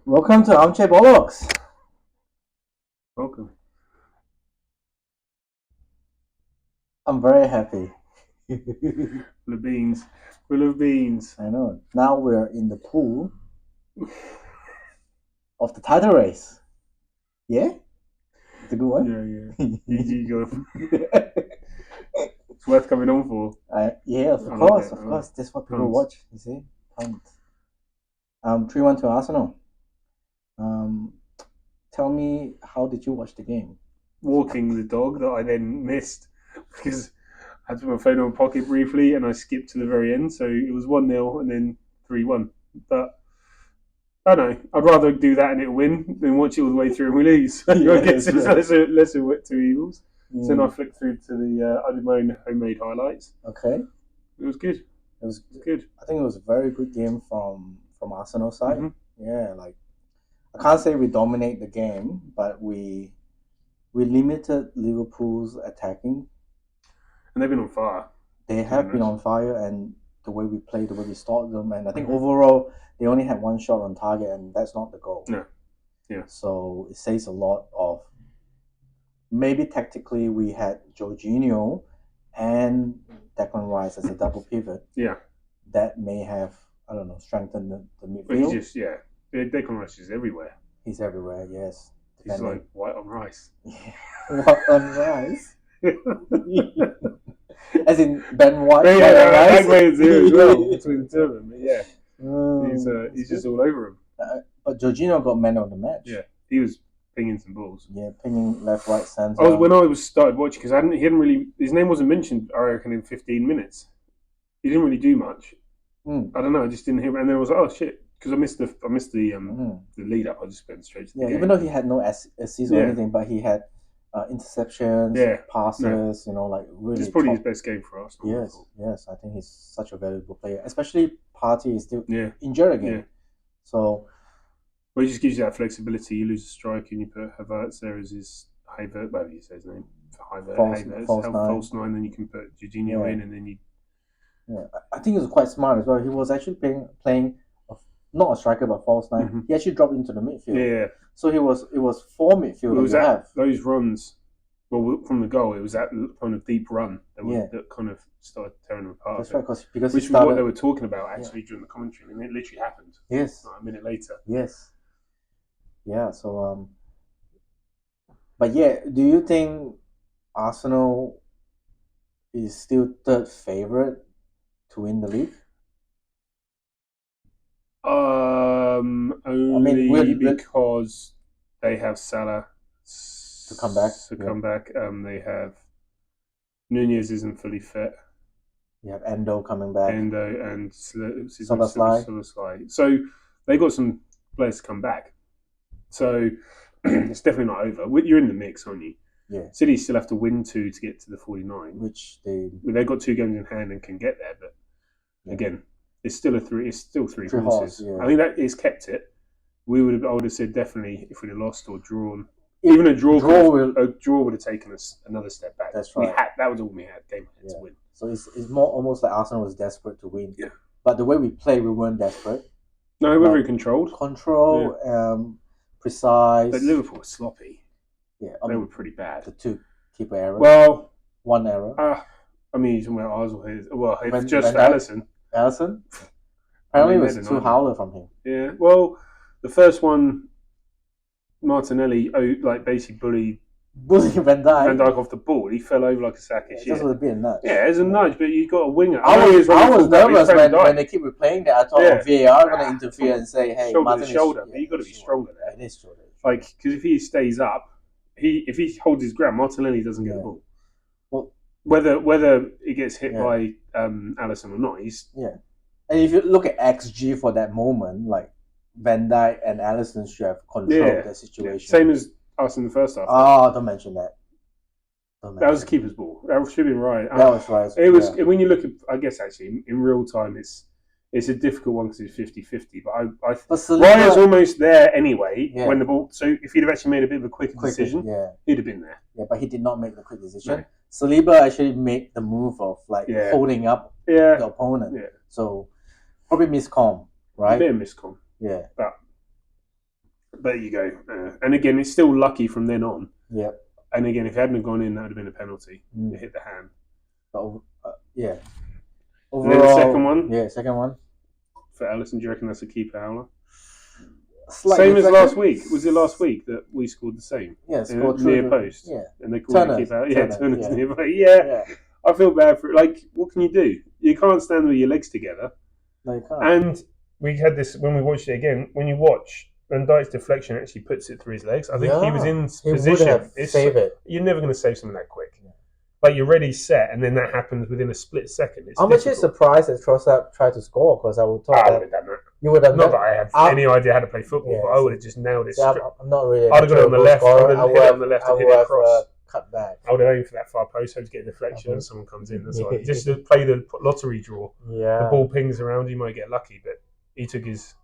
Welcome to Armchair Bollocks. Welcome. I'm very happy. Full of beans. Full of beans. I know. Now we're in the pool of the title race. Yeah? It's a good one? Yeah. You go. It's worth coming on for. Yeah, of I like course, it. of course. That's what people Tons. watch, you see? Tons. 3-1 to Arsenal. Tell me, how did you watch the game? Walking the dog that I then missed because I had to put my phone on my pocket briefly and I skipped to the very end. So it was 1-0 and then 3-1. But I don't know. I'd rather do that and it'll win than watch it all the way through and we lose. I guess it's lesser two evils. So then I flicked through to I did my own homemade highlights. Okay. It was good. It was good. I think it was a very good game from Arsenal side. Mm-hmm. Yeah, like I can't say we dominate the game, but we limited Liverpool's attacking. And they've been on fire. They have been on fire, and the way we played, the way we stopped them, and I think overall they only had one shot on target, and that's not the goal. No. Yeah. So it says a lot of maybe tactically we had Jorginho and Declan Rice as a double pivot. Yeah. That may have, I don't know, strengthened the midfield. But he's just, Declan Rice is everywhere. He's everywhere, yes. He's like white on rice. White on rice? As in Ben White. Yeah, white as well, between the two of them. But yeah, he's just all over him. But Jorginho got man of the match. Yeah, he was pinging some balls. Yeah, pinging left, right, centre. When I started watching, because he hadn't really, his name wasn't mentioned, I reckon, in 15 minutes. He didn't really do much. I don't know, I just didn't hear him. And then I was like, oh shit, because I missed the lead up. I just went straight to the game. Even though he had no assists or anything, but he had interceptions, passes, like really. It's probably his best game for us. Yes, I think he's such a valuable player. Especially Partey is still injured again. Yeah. So. Well, it just gives you that flexibility. You lose a striker and you put Havertz there as his Havertz, whatever you say his name, false nine. Then you can put Jorginho in, and then you. Yeah, I think it was quite smart as well. He was actually playing not a striker but false nine. Mm-hmm. He actually dropped into the midfield. Yeah. So it was four midfielders. Those runs. Well, from the goal, it was that kind of deep run that kind of started tearing them apart. That's right, because which was what they were talking about actually during the commentary, and it literally happened. Yes. Like a minute later. Yes. Yeah. So but yeah, do you think Arsenal is still third favorite to win the league? Only because they have Salah to come back. They have Nunez isn't fully fit. You have Endo coming back. Endo and Szoboszlai. So they got some players to come back. So it's definitely not over. You're in the mix, aren't you? Yeah. City still have to win 2 to get to the 49, which they've got 2 games in hand and can get there. But again, it's still three horses. Yeah. I think that is kept it. I would have said definitely if we'd have lost or drawn. Even a draw would have taken us another step back. That's right. That was all we had. Game to win. So it's more almost like Arsenal was desperate to win. Yeah. But the way we played, we weren't desperate. No, we were very controlled. Precise. But Liverpool was sloppy. Yeah, they were pretty bad. The 2 keeper errors. Well, 1 error. You're talking about ours or his. Well, it's just Alisson. Apparently, it was 2 howler from him. Yeah. Well, the first one, Martinelli basically bullied Van Dijk off the ball. He fell over like a sack of shit. Just a bit of nudge. Yeah, it's a nudge, but you got a winger. I was nervous when they keep replaying that. I thought VAR going to interfere and say, "Hey, shoulder to shoulder." But you've got to be stronger there. It is shoulder. Because if he stays up, if he holds his ground, Martinelli doesn't get the ball. Well, whether he gets hit by Alisson or not, he's And if you look at XG for that moment, like Van Dijk and Alisson should have controlled the situation. Same as us in the first half. Oh, don't mention that. That was the keeper's ball. That should have been right. That was right. It was when you look at. I guess actually in real time, it's a difficult one because it's 50-50. But Raya's almost there anyway when the ball. So if he'd have actually made a bit of a quicker decision, he'd have been there. Yeah, but he did not make the quick decision. No. Saliba actually made the move of holding up the opponent. Yeah. So probably miscom, right? A bit of miscom. Yeah. But But there you go. And again, it's still lucky from then on. Yeah. And again, if it hadn't gone in, that would have been a penalty. Mm. It hit the hand. Yeah. Overall, and then the second one. Yeah, second one. For Ellison, do you reckon that's a keeper howler? Slight same deflection. As last week. Was it last week that we scored the same? Yeah, scored near post. Yeah. And they called it keeper out. Yeah, Turner's yeah. near post. Yeah. I feel bad for it. Like, what can you do? You can't stand with your legs together. No, you can't. And we had this when we watched it again. When you watch, Van Dijk's deflection actually puts it through his legs. I think he was in position. Would have save it. You're never going to save something that quick. Yeah. Like, you're ready, set, and then that happens within a split second. I'm actually surprised that Trossard tried to score, because I would thought I would have done that. You would have not that I have any idea how to play football, but I would have just nailed it. I'm not really. I'd have got it on the left. I would have hit it on the left and hit it across. Cut back. I would have aimed for that far post, so to get a deflection and someone comes in. That's right. Just to play the lottery draw. Yeah. The ball pings around, you might get lucky, but he took his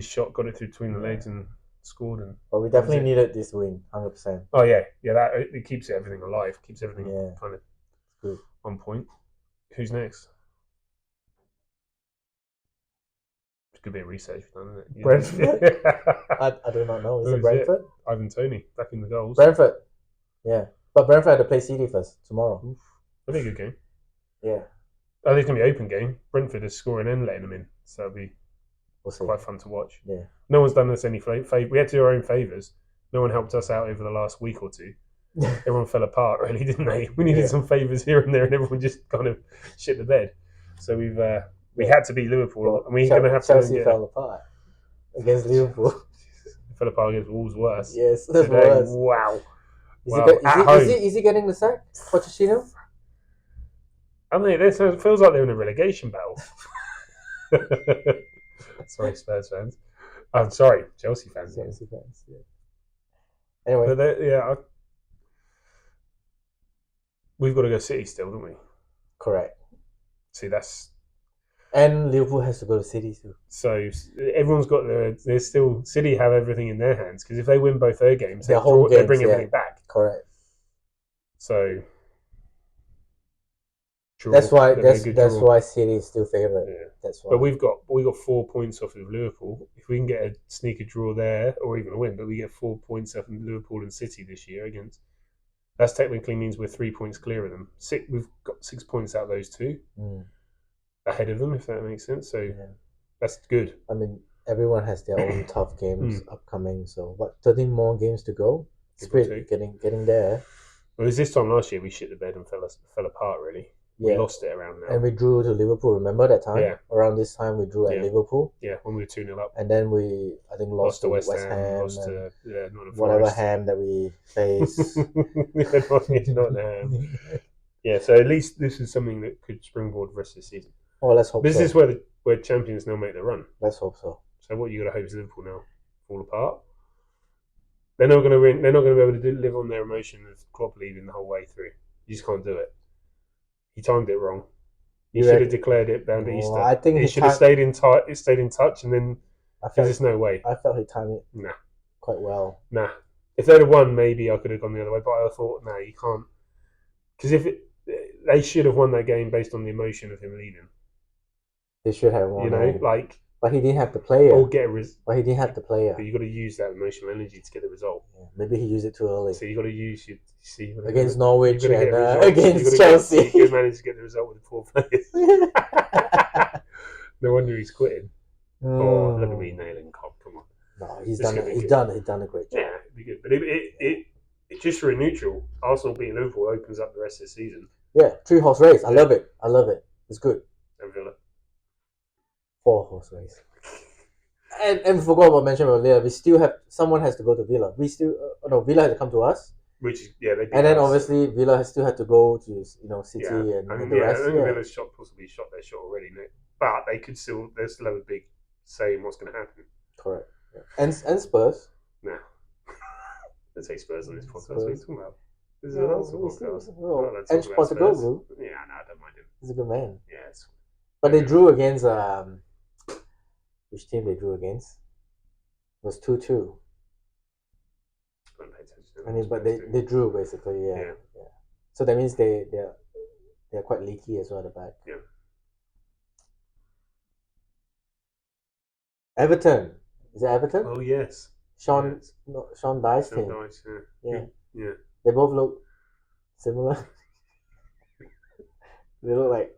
shot, got it through between the legs and scored. And but we definitely needed this win, 100%. Oh yeah. That it keeps everything alive, keeps everything kind of good on point. Who's next? It's a good bit of research done, isn't it? Yeah. Brentford? I do not know. Is it Brentford? Ivan Toney back in the goals. Brentford. Yeah. But Brentford had to play City first tomorrow. Oof. That'll be a good game. Yeah. I think it's going to be an open game. Brentford is scoring and letting them in. So it'll be quite fun to watch. Yeah. No one's done us any favour. We had to do our own favours. No one helped us out over the last week or two. Everyone fell apart, really, didn't they? We needed some favours here and there, and everyone just kind of shit the bed. So we had to beat Liverpool, and we're going to have to. Chelsea fell apart against Liverpool. Fell apart against Wolves worse. Yes, that's worse. Wow. Is he getting the sack? Pochettino? I mean, it feels like they're in a relegation battle. Sorry, Spurs fans. I'm sorry, Chelsea fans. Chelsea fans, yeah. Anyway. But we've got to go City still, don't we? Correct. See, that's... And Liverpool has to go to City too. So everyone's got there's still... City have everything in their hands, because if they win both their games, they bring everything back. Correct. So... That's why City is still favourite. Yeah. That's why. But we got 4 points off of Liverpool. If we can get a sneaker draw there, or even a win, but we get 4 points off of Liverpool and City this year against. That technically means we're 3 points clear of them. We've got 6 points out of those two ahead of them, if that makes sense. So that's good. I mean, everyone has their own tough games upcoming. So 13 more games to go. It's great getting there. Well, it was this time last year we shit the bed and fell apart really. Yeah. We lost it around now. And we drew to Liverpool, remember that time? Yeah. Around this time we drew at Liverpool. Yeah, when we were 2-0 up. And then we, I think, lost to West Ham. Lost to whatever Ham that we faced. not Ham. Yeah, so at least this is something that could springboard the rest of the season. Oh, let's hope this is where champions now make the run. Let's hope so. So what you got to hope is Liverpool now fall apart. They're not going to win. They're not going to be able to live on their emotion of Klopp leaving the whole way through. You just can't do it. He timed it wrong. He should have declared it bound to Easter. I think he should have stayed in touch, and then there's no way. I felt he timed it quite well. Nah. If they'd have won, maybe I could have gone the other way. But I thought, you can't. Because they should have won that game based on the emotion of him leaving. They should have won. But he didn't have the player. Or but he didn't have the player. But you got to use that emotional energy to get the result. Yeah, maybe he used it too early. So you got to use against Norwich and against Chelsea. You managed to get the result with the 4 players. No wonder he's quitting. Oh, look at me nailing Cobb. Come on. No, he's done a great job. Yeah, it'd be good. But it just for a neutral, Arsenal beating Liverpool opens up the rest of the season. Yeah, 3-horse race. I love it. It's good. And Villa. 4-horse race. And forgot about mentioning earlier, we still have someone has to go to Villa. Villa has to come to us. Which they and then obviously Villa has still had to go to City and the rest. I think Villa's possibly shot their shot already, but they still have a big say in what's going to happen. Correct. Yeah. And Spurs. Nah. Let's say Spurs on this podcast. What are you talking about? This is an Arsenal podcast. And Postecoglou. Yeah, no, I don't mind him. He's a good man. Yeah, but they drew against which team they drew against? It was 2-2. I mean, but they drew basically, yeah. So that means they're quite leaky as well at the back. Yeah. Everton, Is it Everton? Oh yes, Sean, yes. no, Sean Dyche Sean team. Dyche. Yeah. Yeah, Yeah. they both look similar. They look like